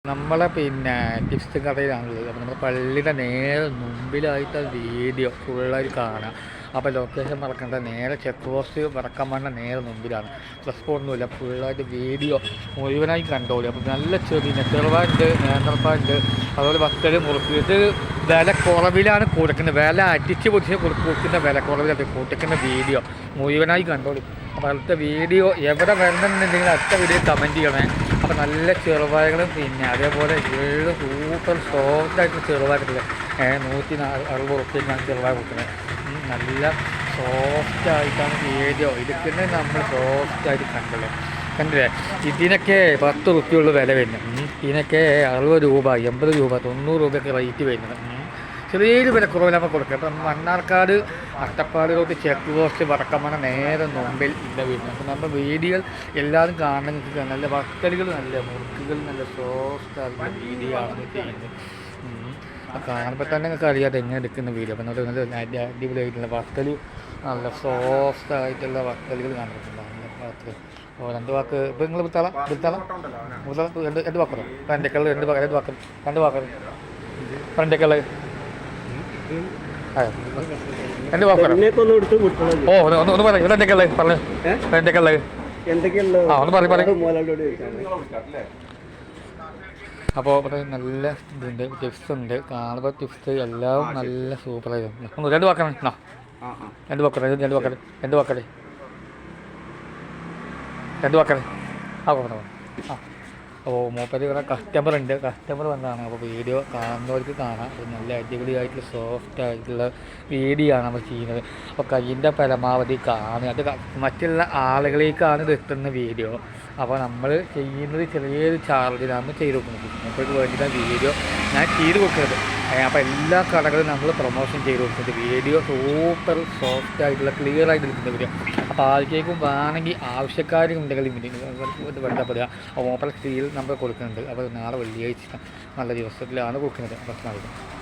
നമ്മളെ ടിപ്സ് കടയിലാണുള്ളത്. അപ്പോൾ നമ്മുടെ പള്ളിയുടെ നേരെ മുമ്പിലായിട്ട് വീഡിയോ ഫുള്ളായിട്ട് കാണാം. അപ്പോൾ ലൊക്കേഷൻ മറക്കേണ്ട, നേരെ ചെക്ക് പോസ്റ്റ് വടക്കമ്മണ്ണ നേരെ മുമ്പിലാണ്. പ്ലസ് ഒന്നുമില്ല, ഫുള്ളായിട്ട് വീഡിയോ മുഴുവനായി കണ്ടോളി. അപ്പോൾ നല്ല ചെറുവാണ്ട്, നേന്ത്രപ്പാണ്ട്, അതുപോലെ വത്തൽ, മുറുക്ക്. ഇത് വില കുറവിലാണ് കൊടുക്കുന്നത്. വില അടിച്ച് പൊടിച്ച് കൊടുക്കുന്ന വില കുറവിലാണ് കൊടുക്കുന്ന വീഡിയോ മുഴുവനായി കണ്ടോളി. അപ്പോൾ അടുത്ത വീഡിയോ എവിടെ വരണമെന്നുണ്ടെങ്കിൽ അടുത്ത വീഡിയോ കമൻറ്റ് ചെയ്യണേ. അപ്പോൾ നല്ല ചെറുവായകളും അതേപോലെ സൂപ്പർ സോഫ്റ്റായിട്ടുള്ള ചെറുവായിട്ടുള്ളത് 160 റുപ്യക്കാണ് ചെറുവായ കൊടുക്കുന്നത്. നല്ല സോഫ്റ്റായിട്ടാണ് വീഡിയോ എടുക്കുന്നത്. നമ്മൾ സോഫ്റ്റായിട്ട് കണ്ടില്ലേ. ഇതിനൊക്കെ 10 റുപ്യുള്ള വില വരുന്നത്. ഇതിനൊക്കെ 60 രൂപ, 80 രൂപ, 90 രൂപയൊക്കെ റേറ്റ് വരുന്നത്. ചെറിയൊരു വില കുറവിൽ നമ്മൾ കൊടുക്കുക. അപ്പം Mannarkkad Attappadi road check post വടക്കമ്മണ നേരെ മുമ്പിൽ ഇവിടെ വരുന്നത്. അപ്പം നമ്മുടെ വീഡിയോ എല്ലാവരും കാണണമെങ്കിൽ നല്ല വത്തലുകൾ, നല്ല മുറുക്കുകൾ, നല്ല സോഫ്റ്റായിട്ടുള്ള വീഡിയോ ആണ് ചെയ്യുന്നത്. കാണുമ്പോൾ തന്നെ നിങ്ങൾക്ക് അറിയാതെ എങ്ങനെ എടുക്കുന്ന വീഡിയോ. അപ്പം നല്ല അടിപൊളിയായിട്ടുള്ള വത്തൽ, നല്ല സോഫ്റ്റായിട്ടുള്ള വത്തലുകൾ കാണുന്നുണ്ടാവും. വത്തൽ രണ്ട് വാക്ക് ഇപ്പം നിങ്ങൾ വിത്താളം രണ്ട് വാക്കറോ രണ്ടേക്കള് രണ്ട് വാക്കറ് രണ്ടേക്കള് രണ്ട് വാക്കറോ ഒന്ന് പറയും രണ്ടേക്കള് പറഞ്ഞു രണ്ടേക്കള് ഒന്ന് പറയും. അപ്പോൾ ഇവിടെ നല്ല ഇതുണ്ട്, ടിപ്സ് ഉണ്ട്. കാണുമ്പോൾ ടിപ്സ് എല്ലാം നല്ല സൂപ്പറായിരുന്നു. രണ്ട് വാക്കണം രണ്ട് വാക്കറേ അപ്പോൾ മൂപ്പര് ഇവിടെ കസ്റ്റമർ വന്നതാണ്. അപ്പോൾ വീഡിയോ കാണുന്നവർക്ക് കാണാം. അപ്പോൾ നല്ല അടിപൊളിയായിട്ടുള്ള സോഫ്റ്റ് ആയിട്ടുള്ള വീഡിയോ ആണ് നമ്മൾ ചെയ്യുന്നത്. അപ്പോൾ കയ്യിൻ്റെ പരമാവധി കാണുക. അത് മറ്റുള്ള ആളുകളിലേക്കാണ് ഇത് എത്തുന്ന വീഡിയോ. അപ്പോൾ നമ്മൾ ചെയ്യുന്നത് ചെറിയൊരു ചാർജിലാണ് ചെയ്ത് കൊടുക്കുന്നത്. മൂപ്പർക്ക് വേണ്ടിയിട്ടാണ് വീഡിയോ ഞാൻ ചെയ്ത് കൊടുക്കുന്നത്. അപ്പോൾ എല്ലാ കടകളും നമ്മൾ പ്രൊമോഷൻ ചെയ്ത് കൊടുക്കുന്നത്. വീഡിയോ സൂപ്പർ സോഫ്റ്റ് ആയിട്ടുള്ള ക്ലിയർ ആയിട്ട് എടുക്കുന്ന വീഡിയോ. അപ്പോൾ ആർക്കേക്കും വേണമെങ്കിൽ ആവശ്യക്കാരുണ്ടെങ്കിൽ ഇത് ബന്ധപ്പെടുക. അപ്പോൾ മൂപ്പർ സ്റ്റീൽ നമ്പർ കൊടുക്കുന്നുണ്ട്. അപ്പോൾ നാളെ വെള്ളിയാഴ്ച നല്ല ദിവസത്തിലാണ് കൊടുക്കുന്നത്. പ്രശ്നമായിരുന്നു.